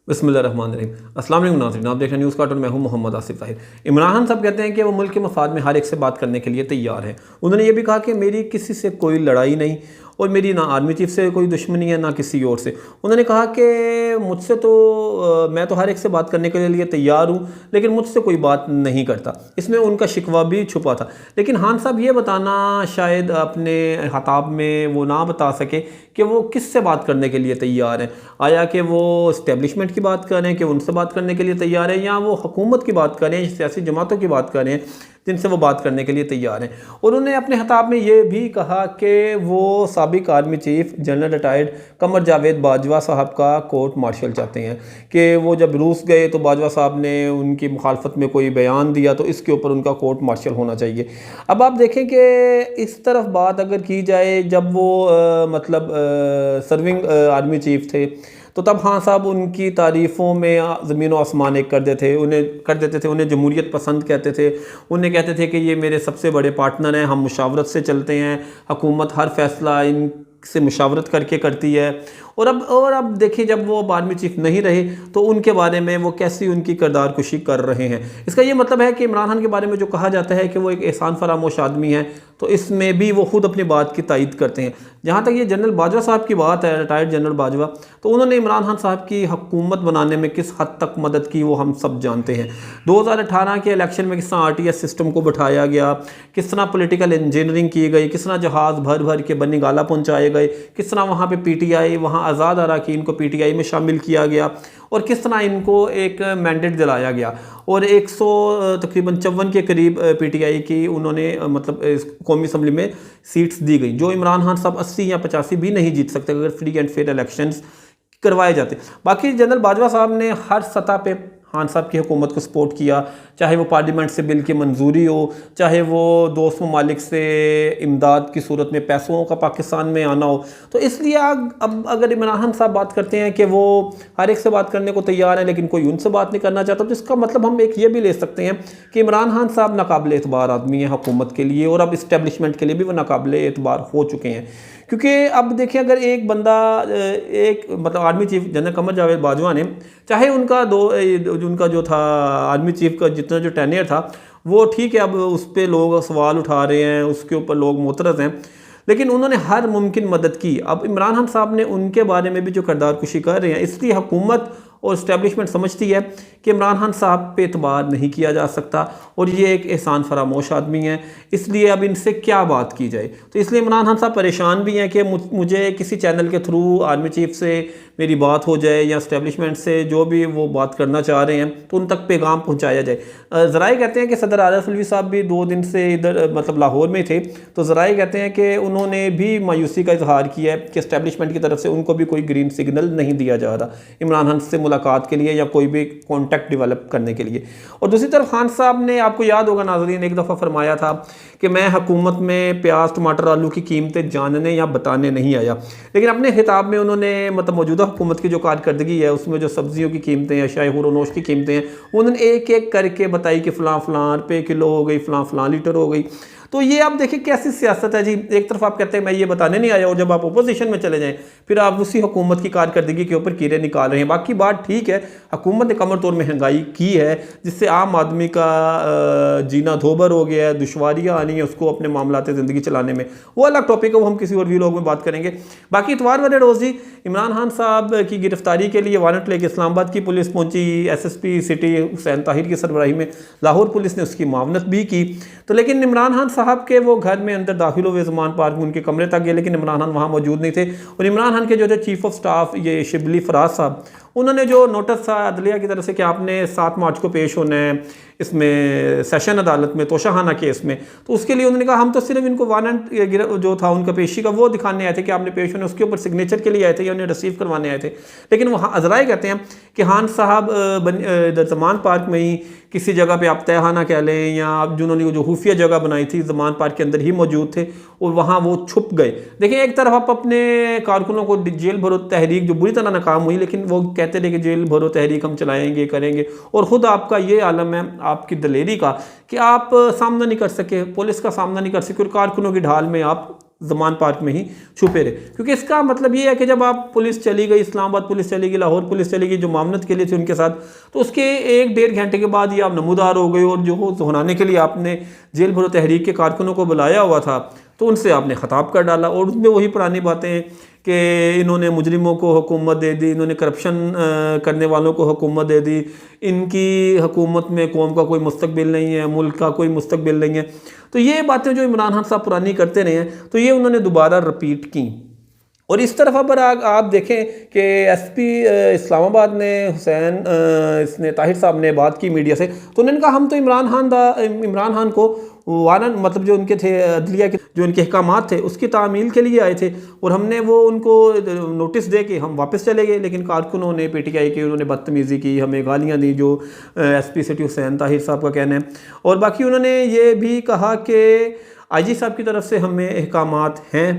बिस्मिल्लाहिर्रहमानिर्रहीम। अस्सलाम वालेकुम नाज़रीन, आप देख रहे हैं न्यूज़ कार्टून। मैं हूं मोहम्मद आसिफ ताहिर। इमरान खान साहब कहते हैं कि वो मुल्क के मफाद में हर एक से बात करने के लिए तैयार हैं। उन्होंने ये भी कहा कि मेरी किसी से कोई लड़ाई नहीं और मेरी ना आर्मी चीफ से कोई दुश्मनी है ना किसी और से। उन्होंने कहा कि मुझसे तो मैं तो हर एक से बात करने के लिए तैयार हूँ, लेकिन मुझसे कोई बात नहीं करता। इसमें उनका शिकवा भी छुपा था। लेकिन खान साहब ये बताना शायद अपने खिताब में वो ना बता सके कि वो किस से बात करने के लिए तैयार हैं। आया कि वो इस्टेब्लिशमेंट की बात करें कि उनसे बात करने के लिए तैयार हैं, या वो हुकूमत की बात करें, सियासी जमातों की बात करें जिनसे वो बात करने के लिए तैयार हैं। और उन्होंने अपने खिताब में ये भी कहा कि वो साबिक army chief general retired Qamar Javed Bajwa साहब का कोर्ट मार्शल चाहते हैं कि वो जब रूस गए तो बाजवा साहब ने उनकी मुखालफत में कोई बयान दिया तो इसके ऊपर उनका कोर्ट मार्शल होना चाहिए। अब आप देखें कि इस तरफ बात अगर की जाए, जब वो सर्विंग आर्मी चीफ थे तो तब खान साहब उनकी तारीफ़ों में ज़मीन व आसमान एक कर देते थे। उन्हें जमहूरियत पसंद कहते थे। उन्हें कहते थे कि ये मेरे सबसे बड़े पार्टनर हैं, हम मुशावरत से चलते हैं, हुकूमत हर फैसला इनसे मुशावरत करके करती है। और अब देखिए, जब वो आर्मी चीफ नहीं रहे तो उनके बारे में वो कैसी उनकी किरदार कुशी कर रहे हैं। इसका ये मतलब है कि इमरान खान के बारे में जो कहा जाता है कि वो एक एहसान फरामोश आदमी है, तो इसमें भी वो खुद अपनी बात की तायद करते हैं। जहाँ तक ये जनरल बाजवा साहब की बात है, रिटायर्ड जनरल बाजवा, तो उन्होंने इमरान खान साहब की हुकूमत बनाने में किस हद तक मदद की वो हम सब जानते हैं। 2018 के इलेक्शन में किस तरह RTS सिस्टम को बैठाया गया, किस तरह पॉलिटिकल इंजीनियरिंग की गई, किस तरह जहाज़ भर भर के बनी गाला पहुँचाए गए, किस तरह वहाँ पर PTI, वहाँ आज़ाद अरकान को PTI में शामिल किया गया, और किस तरह इनको एक मैंडेट दिलाया गया। और 100 तकरीबन 54 के करीब PTI की उन्होंने कौमी असम्बली में सीट्स दी गई, जो इमरान खान साहब 80 या 85 भी नहीं जीत सकते अगर फ्री एंड फेयर इलेक्शंस करवाए जाते। बाकी जनरल बाजवा साहब ने हर सतह पे खान साहब की हुकूमत को सपोर्ट किया, चाहे वो पार्लियामेंट से बिल की मंजूरी हो, चाहे वो दोस्त ममालिक से इमदाद की सूरत में पैसों का पाकिस्तान में आना हो। तो इसलिए अब अगर इमरान खान साहब बात करते हैं कि वो हर एक से बात करने को तैयार है लेकिन कोई उनसे बात नहीं करना चाहता, तो इसका मतलब हम एक ये भी ले सकते हैं कि इमरान खान साहब नाकाबिल एतबार आदमी है हुकूमत के लिए, और अब इस्टेब्लिशमेंट के लिए भी वो नाकाबिल एतबार हो चुके हैं। क्योंकि अब देखिए, अगर एक बंदा army chief general Qamar Javed Bajwa ने, चाहे उनका जो था आर्मी चीफ का जितना जो टेन्योर था वो ठीक है, अब उस पर लोग सवाल उठा रहे हैं, उसके ऊपर लोग मोतरज़ हैं, लेकिन उन्होंने हर मुमकिन मदद की। अब इमरान खान साहब ने उनके बारे में भी जो किरदार कुशी कर रहे हैं, इसलिए हुकूमत और इस्टेब्लिशमेंट समझती है कि इमरान खान साहब पे एतबार नहीं किया जा सकता और ये एक एहसान फरामोश आदमी है, इसलिए अब इनसे क्या बात की जाए। तो इसलिए इमरान खान साहब परेशान भी हैं कि मुझे किसी चैनल के थ्रू आर्मी चीफ से मेरी बात हो जाए या इस्टेब्लिशमेंट से जो भी वो बात करना चाह रहे हैं तो उन तक पैगाम पहुँचाया जाए। ज़राए कहते हैं कि सदर आरिफ अलवी साहब भी 2 दिन से इधर लाहौर में थे, तो ज़राए कहते हैं कि उन्होंने भी मायूसी का इजहार किया है कि इस्टेब्लिशमेंट की तरफ से उनको भी कोई ग्रीन सिग्नल नहीं दिया जा रहा इमरान खान से मुलाकात के लिए या कोई भी कॉन्टैक्ट डेवलप करने के लिए। और दूसरी तरफ खान साहब ने, आपको याद होगा नाज़रीन, एक दफ़ा फरमाया था कि मैं हुकूमत में प्याज टमाटर आलू की कीमतें जानने या बताने नहीं आया, लेकिन अपने खिताब में उन्होंने मौजूदा हुकूमत की जो कारकर्दगी है उसमें जो सब्जियों की कीमतें हैं, शाय हुरोनोश की कीमतें हैं, उन्होंने एक एक करके बताई कि फ़लाँ रुपये किलो हो गई, फ़लाँ लीटर हो गई। तो ये आप देखिए कैसी सियासत है जी। एक तरफ आप कहते हैं मैं ये बताने नहीं आया, और जब आप अपोजिशन में चले जाएं फिर आप उसी हुकूमत की कारकर्दगी के ऊपर कीड़े निकाल रहे हैं। बाकी बात ठीक है, हुकूमत ने कमर तोड़ महंगाई की है जिससे आम आदमी का जीना धोबर हो गया है, दुश्वारियाँ आनी है उसको अपने मामलात ज़िंदगी चलाने में, वो अलग टॉपिक है, वो हम किसी और व्लॉग में बात करेंगे। बाकी इतवार वाले रोज़ ही इमरान खान साहब की गिरफ्तारी के लिए वारंट लेके इस्लामाबाद की पुलिस पहुंची। SSP सिटी हुसैन ताहिर की सरबराही में लाहौर पुलिस ने उसकी मावनत भी की। तो लेकिन इमरान खान साहब के वो घर में अंदर दाखिल हुए, ज़मान पार्क में उनके कमरे तक गए, लेकिन इमरान खान वहाँ मौजूद नहीं थे। और इमरान खान के जो थे चीफ ऑफ स्टाफ ये शिबली फराज साहब, उन्होंने जो नोटिस था अदलिया की तरफ से कि आपने 7 मार्च को पेश होना है इसमें सेशन अदालत में तोशाखाना केस में, तो उसके लिए उन्होंने कहा हम तो सिर्फ इनको वारंट जो था उनका पेशी का वो दिखाने आए थे कि आपने पेश होने, उसके ऊपर सिग्नेचर के लिए आए थे या उन्हें रिसीव करवाने आए थे। लेकिन वहाँ अजराए कहते हैं कि खान साहब इधर ज़मान पार्क में ही किसी जगह पे आप तहखाना कह लें या आप जिन्होंने जो खुफिया जगह बनाई थी ज़मान पार्क के अंदर ही मौजूद थे और वहाँ वो छुप गए। देखिए, एक तरफ आप अपने कारकुनों को जेल भरो तहरीक जो बुरी तरह नाकाम हुई, लेकिन वो कहते रहे कि जेल भरो तहरीक हम चलाएंगे करेंगे, और ख़ुद आपका ये आलम है आपकी दलेरी का कि आप सामना नहीं कर सके, पुलिस का सामना नहीं कर सके और कारकुनों की ढाल में आप ज़मान पार्क में ही छुपे रहे। क्योंकि इसका मतलब ये है कि जब आप पुलिस चली गई, इस्लामाबाद पुलिस चली गई, लाहौर पुलिस चली गई जो मामलत के लिए थी उनके साथ, तो उसके 1-1.5 घंटे के बाद ये आप नमूदार हो गए और जो दोहराने के लिए आपने जेल भरो तहरीक के कारकुनों को बुलाया हुआ था तो उनसे आपने ख़ताब कर डाला। और उसमें वही पुरानी बातें कि इन्होंने मुजरिमों को हुकूमत दे दी, इन्होंने करप्शन करने वालों को हुकूमत दे दी, इनकी हुकूमत में कौम का कोई मुस्तकबिल नहीं है, मुल्क का कोई मुस्तकबिल नहीं है। तो ये बातें जो इमरान खान साहब पुरानी करते रहे हैं तो ये उन्होंने दोबारा रिपीट की। और इस तरफ अगर आप देखें कि एसपी इस्लामाबाद ने इसने ताहिर साहब ने बात की मीडिया से, तो उन्होंने कहा हम तो इमरान खान को वारंट मतलब जो उनके थे अदलिया के जो उनके अहकामात थे उसकी तामील के लिए आए थे और हमने वो उनको नोटिस दे के हम वापस चले गए। लेकिन कारकुनों ने पीटीआई की उन्होंने बदतमीज़ी की, हमें गालियाँ दी, जो एसपी सिटी हुसैन ताहिर साहब का कहना है। और बाकी उन्होंने ये भी कहा कि आईजी साहब की तरफ से हमें अहकामात हैं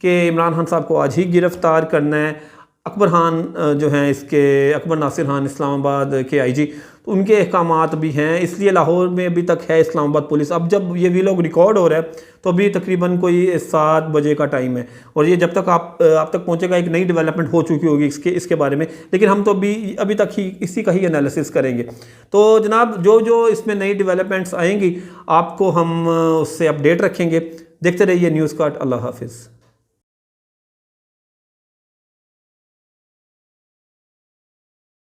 कि इमरान खान साहब को आज ही गिरफ़्तार करना है। अकबर खान जो हैं इसके अकबर नासिर खान इस्लामाबाद के आईजी, तो उनके अहकामात भी हैं, इसलिए लाहौर में अभी तक है इस्लामाबाद पुलिस। अब जब ये वीलॉग रिकॉर्ड हो रहा है तो अभी तकरीबन कोई 7 बजे का टाइम है और ये जब तक आप तक पहुंचेगा एक नई डेवलपमेंट हो चुकी होगी इसके बारे में। लेकिन हम तो अभी तक ही इसी का ही एनालिसिस करेंगे। तो जनाब जो इसमें नई डेवलपमेंट्स आएंगी आपको हम उससे अपडेट रखेंगे। देखते रहिए न्यूज़ काट। अल्लाह हाफिज़।